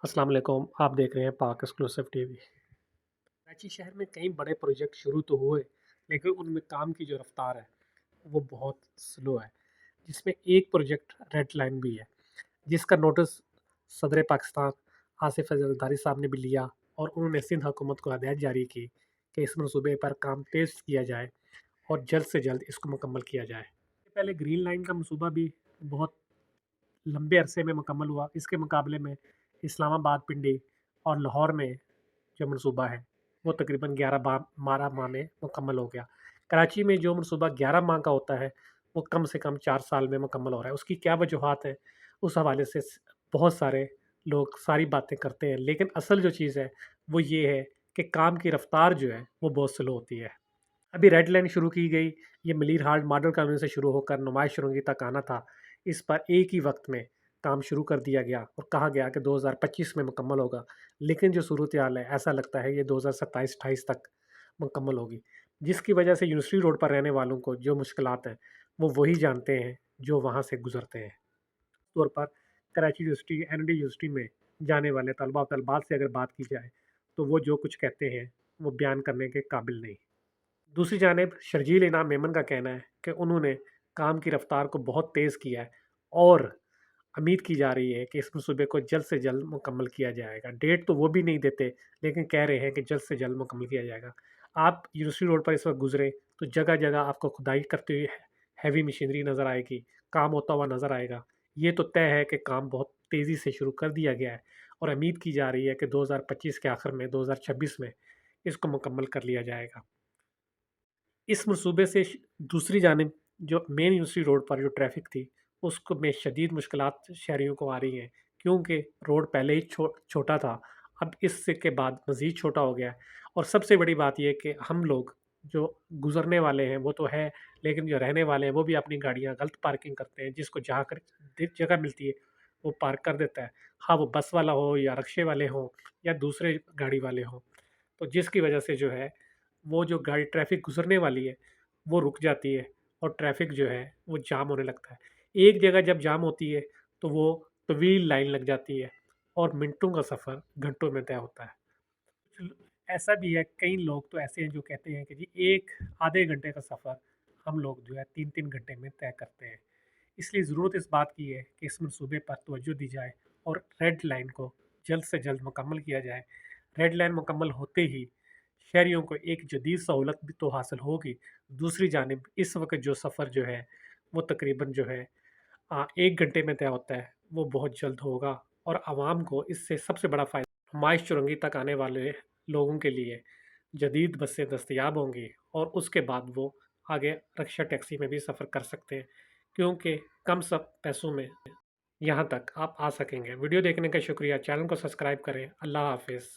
السلام علیکم، آپ دیکھ رہے ہیں پاک ایکسکلوسیو ٹی وی۔ کراچی شہر میں کئی بڑے پروجیکٹ شروع تو ہوئے، لیکن ان میں کام کی جو رفتار ہے وہ بہت سلو ہے، جس میں ایک پروجیکٹ ریڈ لائن بھی ہے، جس کا نوٹس صدر پاکستان آصف علی زرداری صاحب نے بھی لیا، اور انہوں نے سندھ حکومت کو ہدایت جاری کی کہ اس منصوبے پر کام تیز کیا جائے اور جلد سے جلد اس کو مکمل کیا جائے۔ پہلے گرین لائن کا منصوبہ بھی بہت لمبے عرصے میں مکمل ہوا، اس کے مقابلے میں اسلام آباد، پنڈی اور لاہور میں جو منصوبہ ہے وہ تقریباً 12 ماہ میں مکمل ہو گیا۔ کراچی میں جو منصوبہ 11 ماہ کا ہوتا ہے وہ کم سے کم 4 سال میں مکمل ہو رہا ہے۔ اس کی کیا وجوہات ہیں، اس حوالے سے بہت سارے لوگ ساری باتیں کرتے ہیں، لیکن اصل جو چیز ہے وہ یہ ہے کہ کام کی رفتار جو ہے وہ بہت سلو ہوتی ہے۔ ابھی ریڈ لائن شروع کی گئی، یہ ملیر ہالٹ ماڈل کالونی سے شروع ہو کر نمائش شرنگی تک آنا تھا۔ اس پر ایک ہی وقت میں کام شروع کر دیا گیا اور کہا گیا کہ 2025 میں مکمل ہوگا، لیکن جو صورتحال ہے ایسا لگتا ہے یہ 2027-28 تک مکمل ہوگی، جس کی وجہ سے یونیورسٹی روڈ پر رہنے والوں کو جو مشکلات ہیں وہ وہی جانتے ہیں جو وہاں سے گزرتے ہیں۔ طور پر Karachi university, N D university میں جانے والے طلباء و طالبات سے اگر بات کی جائے تو وہ جو کچھ کہتے ہیں وہ بیان کرنے کے قابل نہیں۔ دوسری جانب شرجیل انعام میمن کا کہنا ہے کہ انہوں نے کام کی رفتار کو بہت تیز کیا ہے اور امید کی جا رہی ہے کہ اس منصوبے کو جلد سے جلد مکمل کیا جائے گا۔ ڈیٹ تو وہ بھی نہیں دیتے، لیکن کہہ رہے ہیں کہ جلد سے جلد مکمل کیا جائے گا۔ آپ یونیورسٹی روڈ پر اس وقت گزرے تو جگہ جگہ آپ کو کھدائی کرتے ہوئے ہیوی مشینری نظر آئے گی، کام ہوتا ہوا نظر آئے گا۔ یہ تو طے ہے کہ کام بہت تیزی سے شروع کر دیا گیا ہے اور امید کی جا رہی ہے کہ 2025 کے آخر میں، 2026 میں اس کو مکمل کر لیا جائے گا۔ اس منصوبے سے دوسری جانب جو مین یونیورسٹی روڈ پر جو ٹریفک تھی اس کو میں شدید مشکلات شہریوں کو آ رہی ہیں، کیونکہ روڈ پہلے ہی چھوٹا تھا، اب اس سے کے بعد مزید چھوٹا ہو گیا ہے۔ اور سب سے بڑی بات یہ کہ ہم لوگ جو گزرنے والے ہیں وہ تو ہے، لیکن جو رہنے والے ہیں وہ بھی اپنی گاڑیاں غلط پارکنگ کرتے ہیں، جس کو جہاں کر جگہ ملتی ہے وہ پارک کر دیتا ہے، ہاں وہ بس والا ہو یا رکشے والے ہوں یا دوسرے گاڑی والے ہوں، تو جس کی وجہ سے جو ہے وہ جو گاڑی ٹریفک گزرنے والی ہے وہ رک جاتی ہے اور ٹریفک جو ہے وہ جام ہونے لگتا ہے۔ ایک جگہ جب جام ہوتی ہے تو وہ طویل لائن لگ جاتی ہے اور منٹوں کا سفر گھنٹوں میں طے ہوتا ہے۔ ایسا بھی ہے، کئی لوگ تو ایسے ہیں جو کہتے ہیں کہ جی ایک آدھے گھنٹے کا سفر ہم لوگ جو ہے 3 گھنٹے میں طے کرتے ہیں۔ اس لیے ضرورت اس بات کی ہے کہ اس منصوبے پر توجہ دی جائے اور ریڈ لائن کو جلد سے جلد مکمل کیا جائے۔ ریڈ لائن مکمل ہوتے ہی شہریوں کو ایک جدید سہولت بھی تو حاصل ہوگی، دوسری جانب اس وقت جو سفر جو ہے وہ تقریباً جو ہے 1 گھنٹے میں طے ہوتا ہے وہ بہت جلد ہوگا، اور عوام کو اس سے سب سے بڑا فائدہ نمائش چرنگی تک آنے والے لوگوں کے لیے جدید بسیں دستیاب ہوں گی، اور اس کے بعد وہ آگے رکشہ ٹیکسی میں بھی سفر کر سکتے ہیں، کیونکہ کم سب پیسوں میں یہاں تک آپ آ سکیں گے۔ ویڈیو دیکھنے کا شکریہ، چینل کو سبسکرائب کریں۔ اللہ حافظ۔